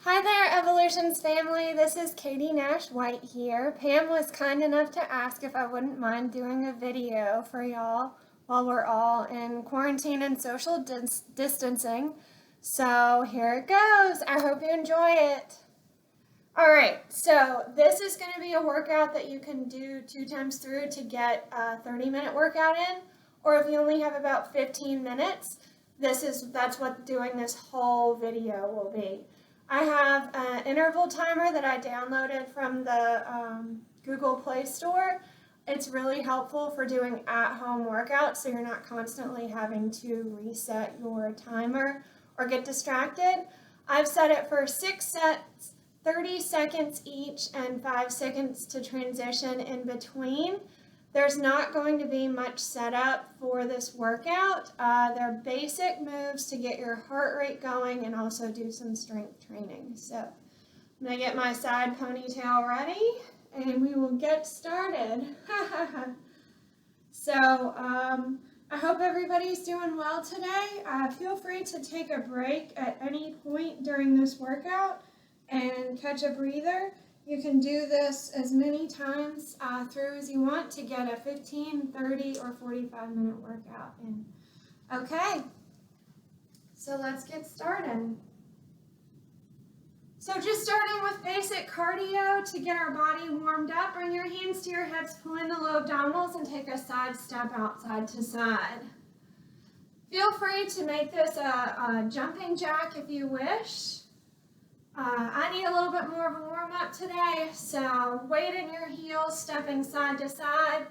Hi there, Evolutions family. This is Katie Nash White here. Pam was kind enough to ask if I wouldn't mind doing a video for y'all while we're all in quarantine and social distancing. So here it goes. I hope you enjoy it. All right, so this is going to be a workout that you can do 2 times through to get a 30-minute workout in, or if you only have about 15 minutes, that's what doing this whole video will be. I have an interval timer that I downloaded from the Google Play Store. It's really helpful for doing at-home workouts so you're not constantly having to reset your timer or get distracted. I've set it for 6 sets, 30 seconds each, and 5 seconds to transition in between. There's not going to be much setup for this workout. They're basic moves to get your heart rate going and also do some strength training. So I'm going to get my side ponytail ready and we will get started. So I hope everybody's doing well today. Feel free to take a break at any point during this workout and catch a breather. You can do this as many times through as you want to get a 15, 30, or 45-minute workout in. Okay, so let's get started. So just starting with basic cardio to get our body warmed up. Bring your hands to your hips, pull in the low abdominals, and take a side step out side to side. Feel free to make this a jumping jack if you wish. I need a little bit more of a warm-up today, so weight in your heels, stepping side to side.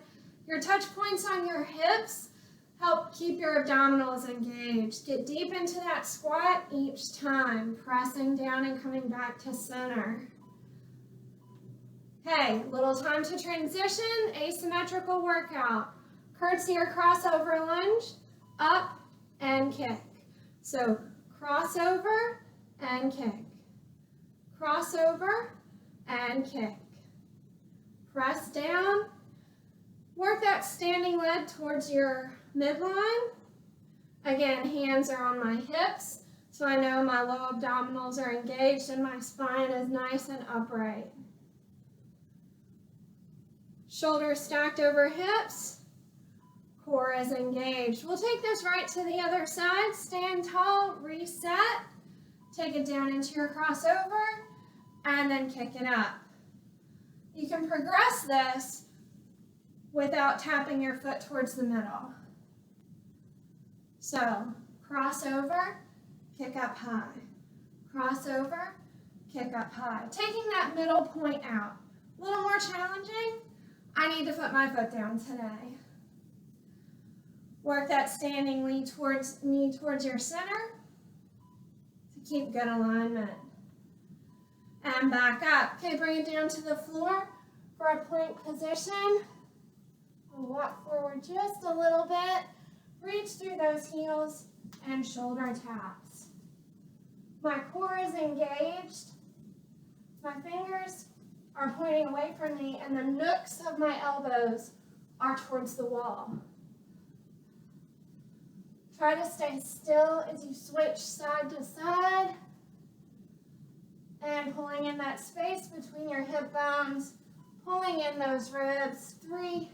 Your touch points on your hips help keep your abdominals engaged. Get deep into that squat each time, pressing down and coming back to center. Okay, little time to transition, asymmetrical workout. Curtsy or crossover lunge, up and kick. So crossover and kick. Crossover and kick. Press down. Work that standing leg towards your midline. Again, hands are on my hips, so I know my low abdominals are engaged and my spine is nice and upright. Shoulders stacked over hips. Core is engaged. We'll take this right to the other side. Stand tall, reset. Take it down into your crossover, and then kick it up. You can progress this without tapping your foot towards the middle. So, crossover, kick up high. Crossover, kick up high. Taking that middle point out. A little more challenging. I need to put my foot down today. Work that standing knee towards your center. Keep good alignment. And back up. Okay, bring it down to the floor for a plank position. Walk forward just a little bit. Reach through those heels and shoulder taps. My core is engaged. My fingers are pointing away from me and the nooks of my elbows are towards the wall. Try to stay still as you switch side to side and pulling in that space between your hip bones, pulling in those ribs. 3,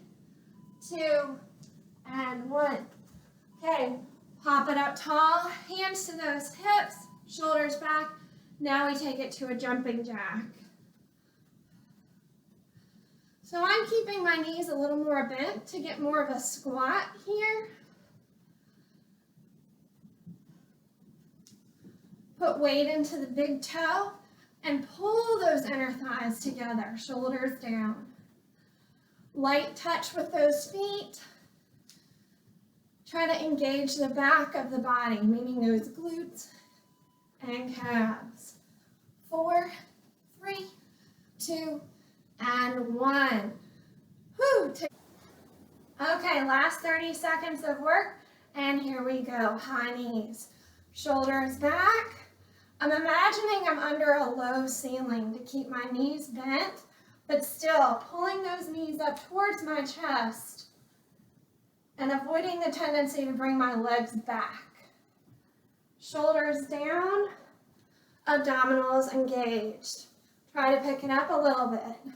2, and 1. Okay, pop it up tall, hands to those hips, shoulders back. Now we take it to a jumping jack. So I'm keeping my knees a little more bent to get more of a squat here. Put weight into the big toe and pull those inner thighs together, shoulders down. Light touch with those feet. Try to engage the back of the body, meaning those glutes and calves. 4, 3, 2, and 1. Whew. Okay, last 30 seconds of work, and here we go. High knees, shoulders back. I'm imagining I'm under a low ceiling to keep my knees bent, but still pulling those knees up towards my chest and avoiding the tendency to bring my legs back. Shoulders down, Abdominals engaged. Try to pick it up a little bit.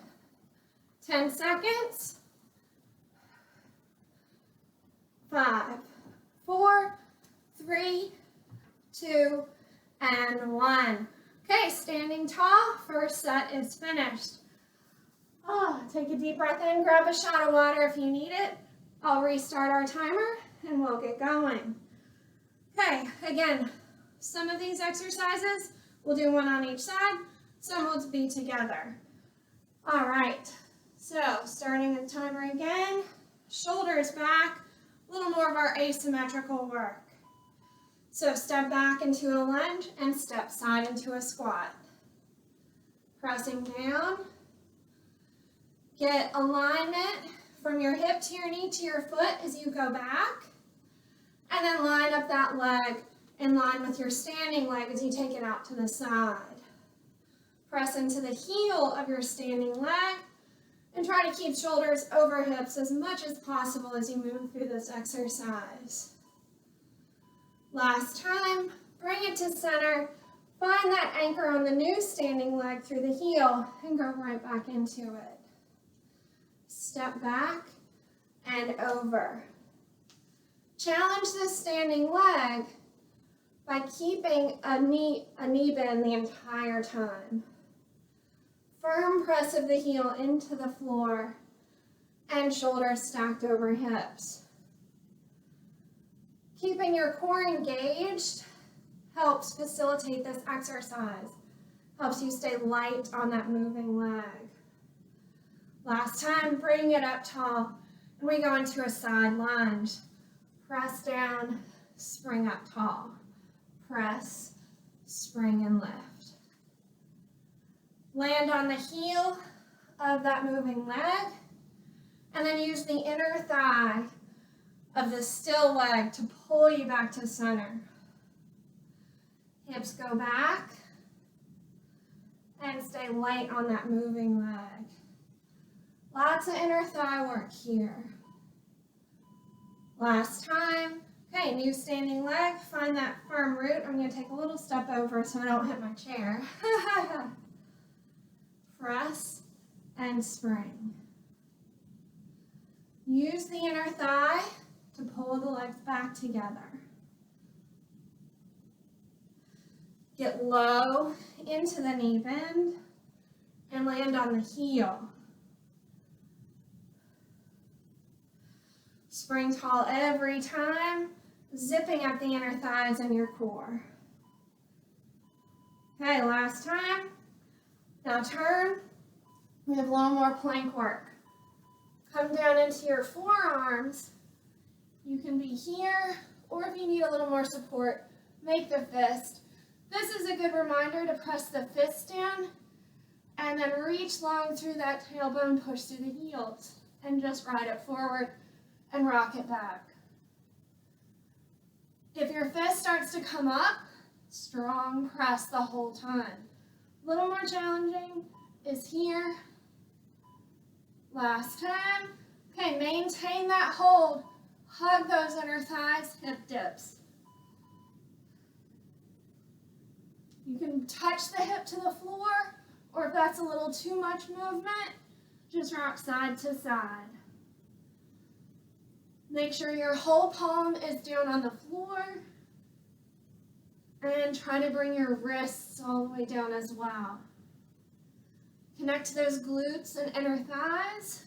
10 seconds. 5, 4, 3, 2, and 1. Okay, standing tall. First set is finished. Take a deep breath in. Grab a shot of water if you need it. I'll restart our timer and we'll get going. Okay, again, some of these exercises, we'll do one on each side. Some will be together. All right, so starting the timer again. Shoulders back. A little more of our asymmetrical work. So step back into a lunge and step side into a squat. Pressing down. Get alignment from your hip to your knee to your foot as you go back. And then line up that leg in line with your standing leg as you take it out to the side. Press into the heel of your standing leg. And try to keep shoulders over hips as much as possible as you move through this exercise. Last time, bring it to center. Find that anchor on the new standing leg through the heel and go right back into it. Step back and over. Challenge this standing leg by keeping a knee bend the entire time. Firm press of the heel into the floor and shoulders stacked over hips. Keeping your core engaged helps facilitate this exercise. Helps you stay light on that moving leg. Last time, bring it up tall and we go into a side lunge. Press down, spring up tall. Press, spring and lift. Land on the heel of that moving leg, and then use the inner thigh of the still leg to pull you back to center. Hips go back, and stay light on that moving leg. Lots of inner thigh work here. Last time. Okay, new standing leg. Find that firm root. I'm going to take a little step over so I don't hit my chair. Press and spring. Use the inner thigh to pull the legs back together. Get low into the knee bend and land on the heel. Spring tall every time, zipping up the inner thighs and your core. Okay, last time. Now turn. We have a little more plank work. Come down into your forearms. You can be here, or if you need a little more support, make the fist. This is a good reminder to press the fist down and then reach long through that tailbone, push through the heels, and just ride it forward and rock it back. If your fist starts to come up, strong press the whole time. A little more challenging is here. Last time. Okay, maintain that hold. Hug those inner thighs, hip dips. You can touch the hip to the floor, or if that's a little too much movement, just rock side to side. Make sure your whole palm is down on the floor. And try to bring your wrists all the way down as well. Connect to those glutes and inner thighs.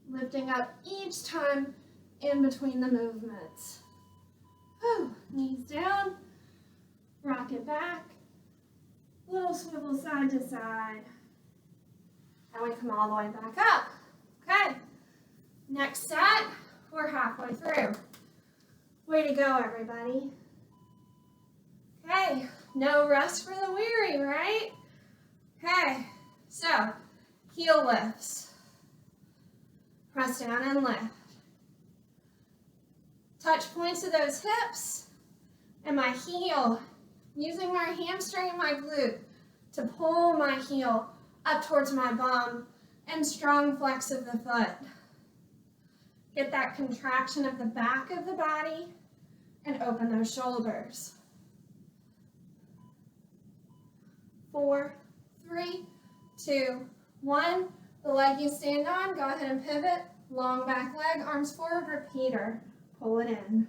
Lifting up each time in between the movements. Knees down. Rock it back. Little swivel side to side. And we come all the way back up. Okay. Next set. We're halfway through. Way to go, everybody. Okay, no rest for the weary, right? Okay, so heel lifts. Press down and lift. Touch points of those hips and my heel, using my hamstring and my glute to pull my heel up towards my bum and strong flex of the foot. Get that contraction of the back of the body and open those shoulders. 4, 3, 2, 1. The leg you stand on, go ahead and pivot. Long back leg, arms forward, repeater. Pull it in.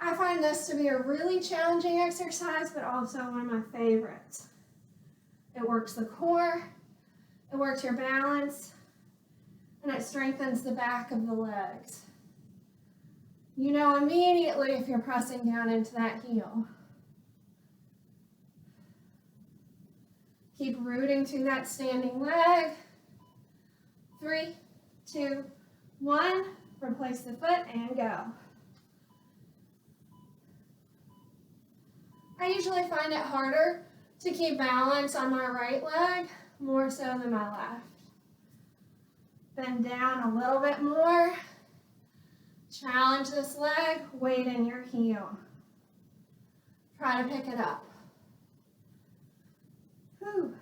I find this to be a really challenging exercise, but also one of my favorites. It works the core, it works your balance, and it strengthens the back of the legs. You know immediately if you're pressing down into that heel. Keep rooting through that standing leg. 3, 2, 1. Replace the foot and go. I usually find it harder to keep balance on my right leg, more so than my left. Bend down a little bit more. Challenge this leg, weight in your heel. Try to pick it up. Whew.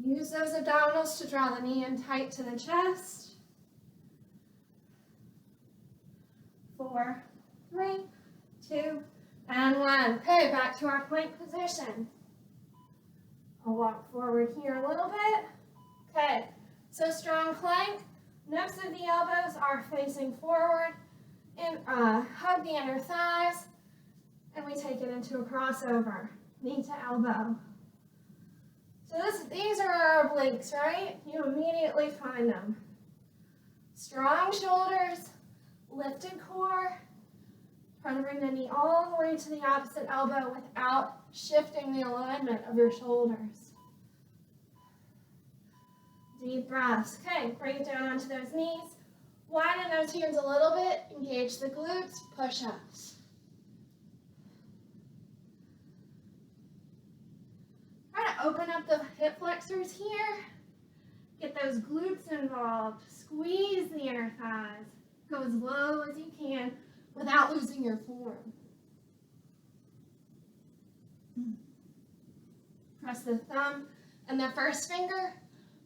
Use those abdominals to draw the knee in tight to the chest. 4, 3, 2, and 1. Okay, back to our plank position. I'll walk forward here a little bit. Okay, so strong plank. Nooks of the elbows are facing forward. And hug the inner thighs. And we take it into a crossover. Knee to elbow. So these are our obliques, right? You immediately find them. Strong shoulders, lifted core. Try to bring the knee all the way to the opposite elbow without shifting the alignment of your shoulders. Deep breaths. Okay, bring it down onto those knees. Widen those hands a little bit. Engage the glutes. Push-ups. Try to open up the hip flexors here. Get those glutes involved. Squeeze the inner thighs. Go as low as you can without losing your form. Press the thumb and the first finger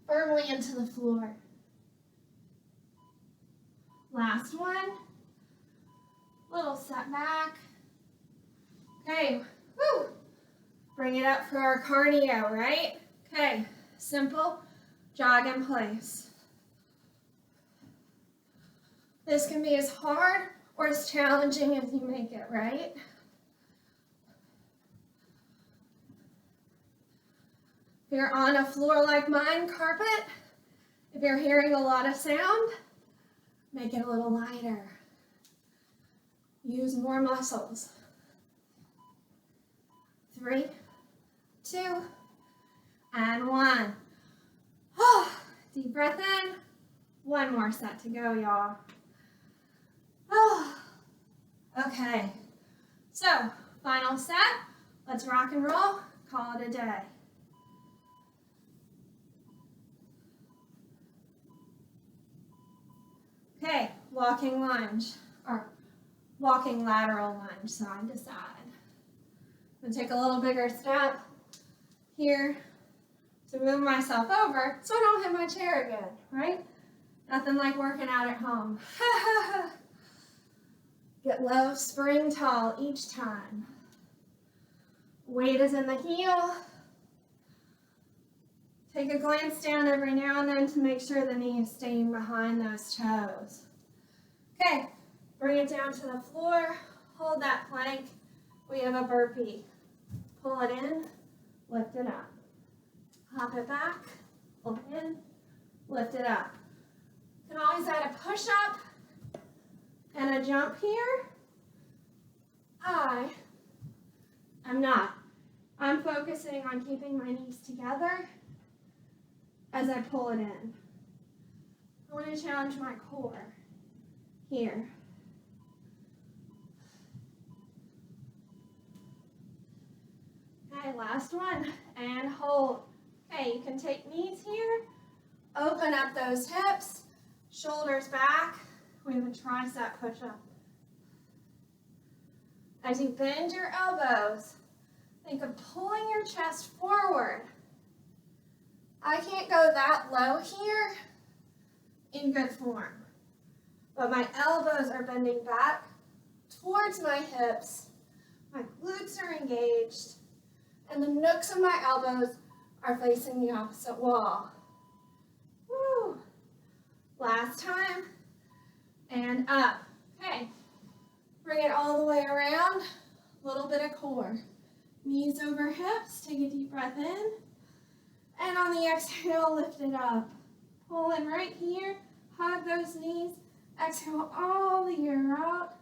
firmly into the floor. Last one. Little setback. Okay, woo. Bring it up for our cardio, right? Okay, simple, jog in place. This can be as hard or as challenging as you make it, right? If you're on a floor like mine, carpet, if you're hearing a lot of sound, make it a little lighter. Use more muscles. 3, 2, and 1. Oh, deep breath in. One more set to go, y'all. Oh, okay. So, final set. Let's rock and roll. Call it a day. Okay, walking lunge, or walking lateral lunge, side to side. I'm gonna take a little bigger step here to move myself over so I don't hit my chair again, right? Nothing like working out at home. Get low, spring tall each time. Weight is in the heel. Take a glance down every now and then to make sure the knee is staying behind those toes. Okay, bring it down to the floor. Hold that plank. We have a burpee. Pull it in, lift it up. Hop it back, pull it in, lift it up. You can always add a push-up and a jump here. I am not. I'm focusing on keeping my knees together as I pull it in. I want to challenge my core here. Okay, last one, and hold. Okay, you can take knees here, open up those hips, shoulders back. We have a tricep push-up. As you bend your elbows, think of pulling your chest forward. I can't go that low here in good form, but my elbows are bending back towards my hips. My glutes are engaged. and the nooks of my elbows are facing the opposite wall. Woo. Last time, and up. Okay, bring it all the way around, a little bit of core. Knees over hips, take a deep breath in, and on the exhale, lift it up. Pull in right here, hug those knees, exhale all the air out,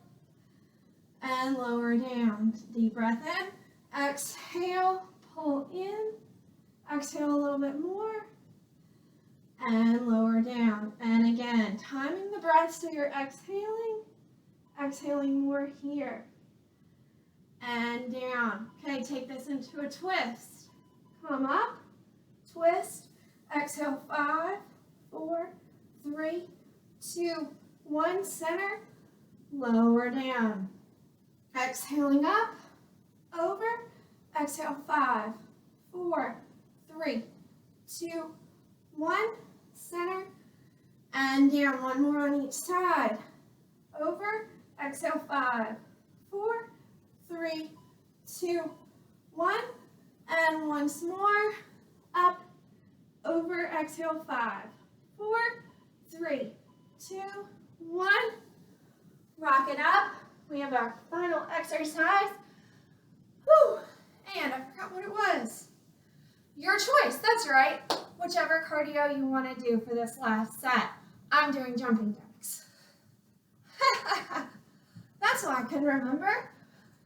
and lower down. Deep breath in, exhale, pull in, exhale a little bit more, and lower down. And again, timing the breath so you're exhaling more here. And down. Okay, take this into a twist. Come up, twist, exhale, 5, 4, 3, 2, 1, center, lower down. Exhaling up, over, exhale, 5, 4, 3, 2, 1, center, and down. One more on each side. Over, exhale, 5, 4, 3, 2, 1, and once more, up, over, exhale, 5, 4, 3, 2, 1, rock it up. We have our final exercise. Whew, and I forgot what it was. Your choice, that's right. Whichever cardio you want to do for this last set. I'm doing jumping jacks. That's why I couldn't remember.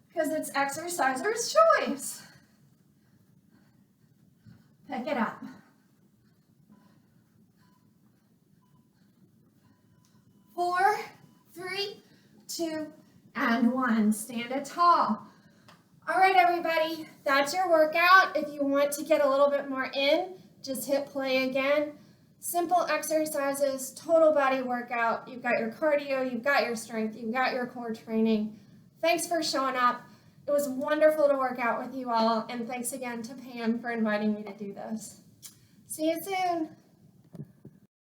Because it's exerciser's choice. Pick it up. 4, 3, 2, and 1. Stand it tall. All right, everybody, that's your workout. If you want to get a little bit more in, just hit play again. Simple exercises, total body workout. You've got your cardio, you've got your strength, you've got your core training. Thanks for showing up. It was wonderful to work out with you all, and thanks again to Pam for inviting me to do this. See you soon.